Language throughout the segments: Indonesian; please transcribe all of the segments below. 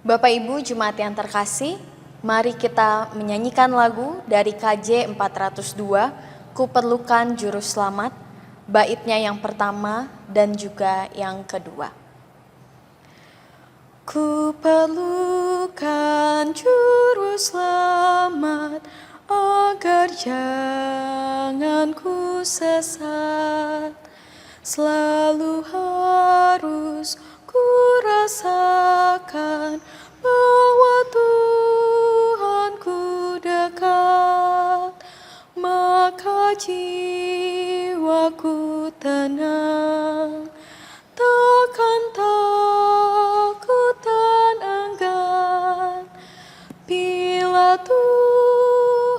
Bapak Ibu Jemaat yang terkasih, mari kita menyanyikan lagu dari KJ 402, Kuperlukan Juru Selamat, baitnya yang pertama dan juga yang kedua. Kuperlukan Juru Selamat, agar jangan ku sesat, selalu harus ku rasakan bahwa Tuhanku dekat, maka jiwaku tenang, takkan takut dan enggan, bila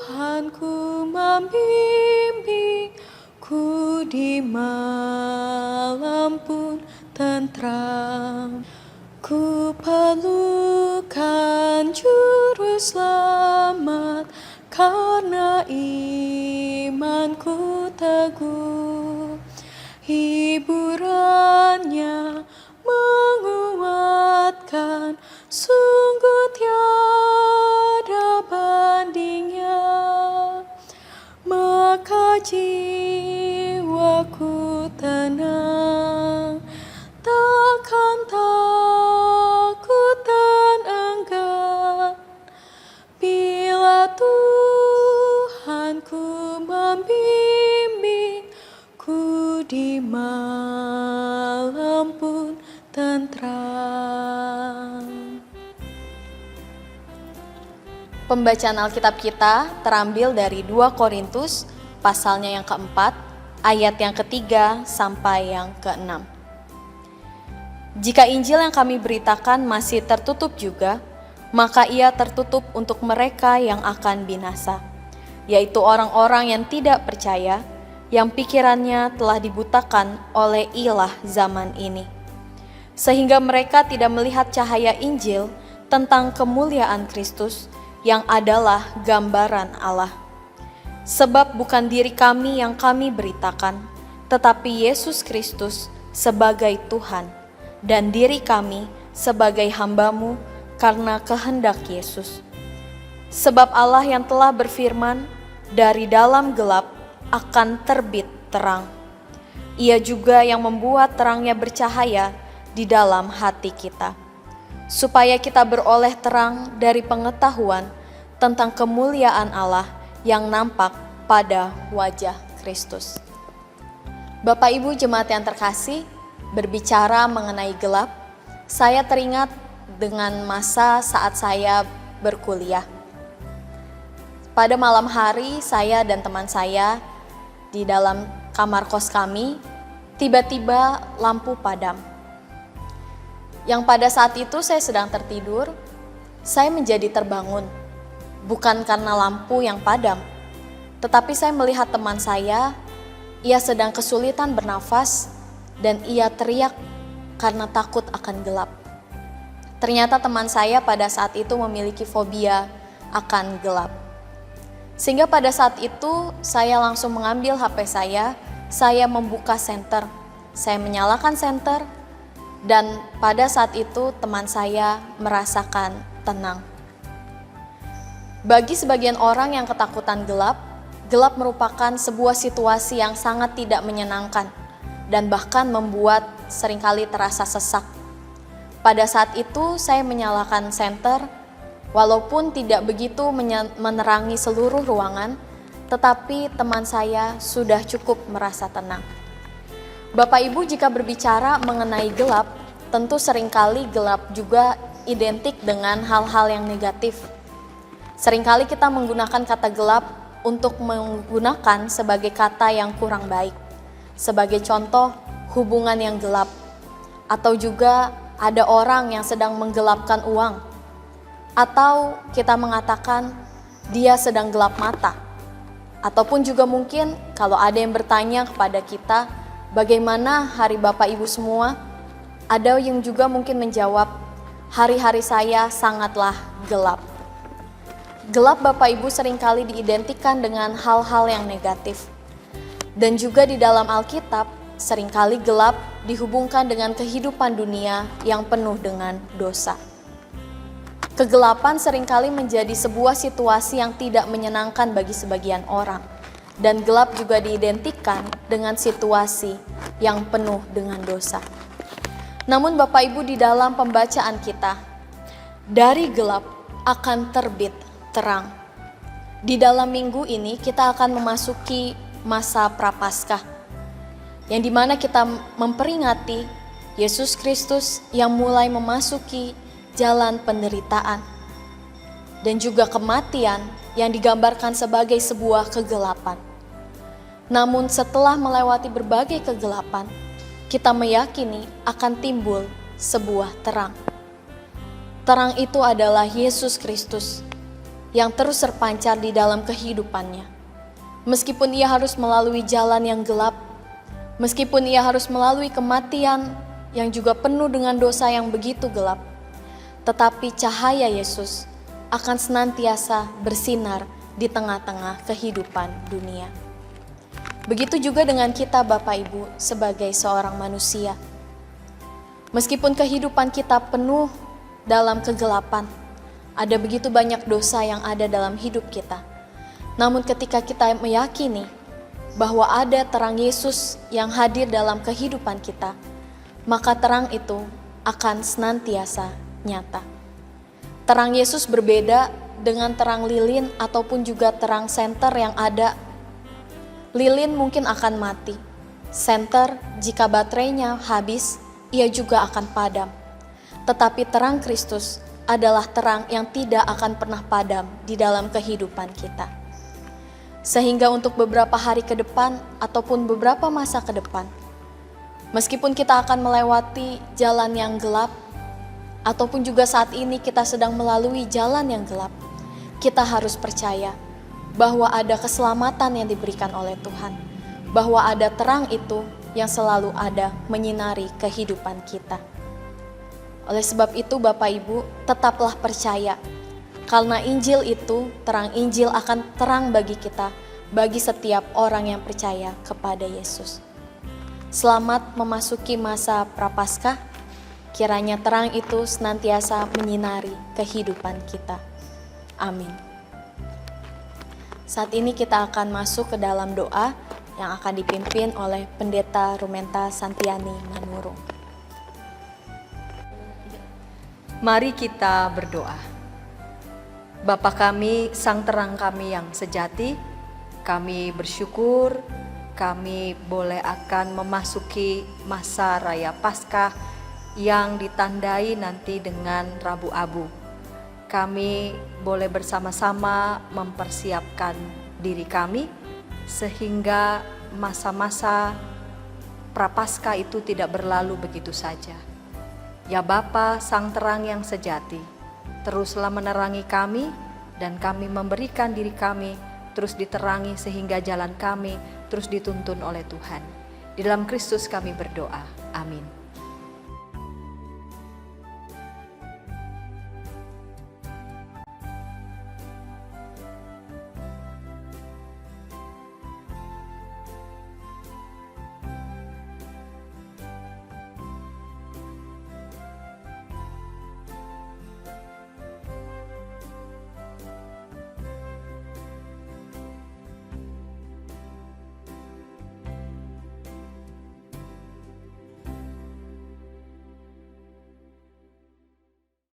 Tuhanku membimbingku di malam pun tentram. Ku perlukan Juru Selamat, karena imanku teguh, hiburannya menguatkan, sungguh tiada bandingnya, maka jiwaku tenang, takkan takut dan enggan, bila Tuhanku membimbingku di malam pun tentram. Pembacaan Alkitab kita terambil dari 2 Korintus pasalnya yang keempat, ayat yang ketiga sampai yang keenam. Jika Injil yang kami beritakan masih tertutup juga, maka ia tertutup untuk mereka yang akan binasa, yaitu orang-orang yang tidak percaya, yang pikirannya telah dibutakan oleh ilah zaman ini, sehingga mereka tidak melihat cahaya Injil tentang kemuliaan Kristus yang adalah gambaran Allah. Sebab bukan diri kami yang kami beritakan, tetapi Yesus Kristus sebagai Tuhan, dan diri kami sebagai hamba-Mu karena kehendak Yesus. Sebab Allah yang telah berfirman, dari dalam gelap akan terbit terang. Ia juga yang membuat terangnya bercahaya di dalam hati kita, supaya kita beroleh terang dari pengetahuan tentang kemuliaan Allah yang nampak pada wajah Kristus. Bapak Ibu Jemaat yang terkasih, berbicara mengenai gelap, saya teringat dengan masa saat saya berkuliah. Pada malam hari, saya dan teman saya di dalam kamar kos kami, tiba-tiba lampu padam. Yang pada saat itu saya sedang tertidur, saya menjadi terbangun. Bukan karena lampu yang padam, tetapi saya melihat teman saya, ia sedang kesulitan bernafas dan ia teriak karena takut akan gelap. Ternyata teman saya pada saat itu memiliki fobia akan gelap. Sehingga pada saat itu saya langsung mengambil HP saya membuka senter, saya menyalakan senter, dan pada saat itu teman saya merasakan tenang. Bagi sebagian orang yang ketakutan gelap, gelap merupakan sebuah situasi yang sangat tidak menyenangkan dan bahkan membuat seringkali terasa sesak. Pada saat itu saya menyalakan senter, walaupun tidak begitu menerangi seluruh ruangan, tetapi teman saya sudah cukup merasa tenang. Bapak Ibu, jika berbicara mengenai gelap, tentu seringkali gelap juga identik dengan hal-hal yang negatif. Seringkali kita menggunakan kata gelap untuk menggunakan sebagai kata yang kurang baik. Sebagai contoh, hubungan yang gelap. Atau juga ada orang yang sedang menggelapkan uang. Atau kita mengatakan dia sedang gelap mata. Ataupun juga mungkin kalau ada yang bertanya kepada kita, bagaimana hari Bapak Ibu semua? Ada yang juga mungkin menjawab, hari-hari saya sangatlah gelap. Gelap Bapak Ibu seringkali diidentikan dengan hal-hal yang negatif. Dan juga di dalam Alkitab, seringkali gelap dihubungkan dengan kehidupan dunia yang penuh dengan dosa. Kegelapan seringkali menjadi sebuah situasi yang tidak menyenangkan bagi sebagian orang, dan gelap juga diidentikan dengan situasi yang penuh dengan dosa. Namun Bapak Ibu, di dalam pembacaan kita, dari gelap akan terbit terang. Di dalam minggu ini kita akan memasuki masa Prapaskah, yang dimana kita memperingati Yesus Kristus yang mulai memasuki jalan penderitaan dan juga kematian yang digambarkan sebagai sebuah kegelapan. Namun setelah melewati berbagai kegelapan, kita meyakini akan timbul sebuah terang. Terang itu adalah Yesus Kristus yang terus terpancar di dalam kehidupannya. Meskipun ia harus melalui jalan yang gelap, meskipun ia harus melalui kematian yang juga penuh dengan dosa yang begitu gelap, tetapi cahaya Yesus akan senantiasa bersinar di tengah-tengah kehidupan dunia. Begitu juga dengan kita Bapak Ibu sebagai seorang manusia. Meskipun kehidupan kita penuh dalam kegelapan, ada begitu banyak dosa yang ada dalam hidup kita. Namun ketika kita meyakini bahwa ada terang Yesus yang hadir dalam kehidupan kita, maka terang itu akan senantiasa nyata. Terang Yesus berbeda dengan terang lilin ataupun juga terang senter yang ada. Lilin mungkin akan mati. Senter jika baterainya habis, ia juga akan padam. Tetapi terang Kristus adalah terang yang tidak akan pernah padam di dalam kehidupan kita. Sehingga untuk beberapa hari ke depan ataupun beberapa masa ke depan, meskipun kita akan melewati jalan yang gelap, ataupun juga saat ini kita sedang melalui jalan yang gelap, kita harus percaya bahwa ada keselamatan yang diberikan oleh Tuhan, bahwa ada terang itu yang selalu ada menyinari kehidupan kita. Oleh sebab itu Bapak Ibu, tetaplah percaya, karena Injil itu, terang Injil akan terang bagi kita, bagi setiap orang yang percaya kepada Yesus. Selamat memasuki masa Prapaskah. Kiranya terang itu senantiasa menyinari kehidupan kita. Amin. Saat ini kita akan masuk ke dalam doa yang akan dipimpin oleh Pendeta Rumenta Santiani Manurung. Mari kita berdoa. Bapa kami, Sang Terang kami yang sejati, kami bersyukur kami boleh akan memasuki masa Raya Paskah yang ditandai nanti dengan Rabu Abu. Kami boleh bersama-sama mempersiapkan diri kami sehingga masa-masa Prapaskah itu tidak berlalu begitu saja. Ya Bapa, Sang Terang yang sejati, teruslah menerangi kami dan kami memberikan diri kami terus diterangi sehingga jalan kami terus dituntun oleh Tuhan. Di dalam Kristus kami berdoa.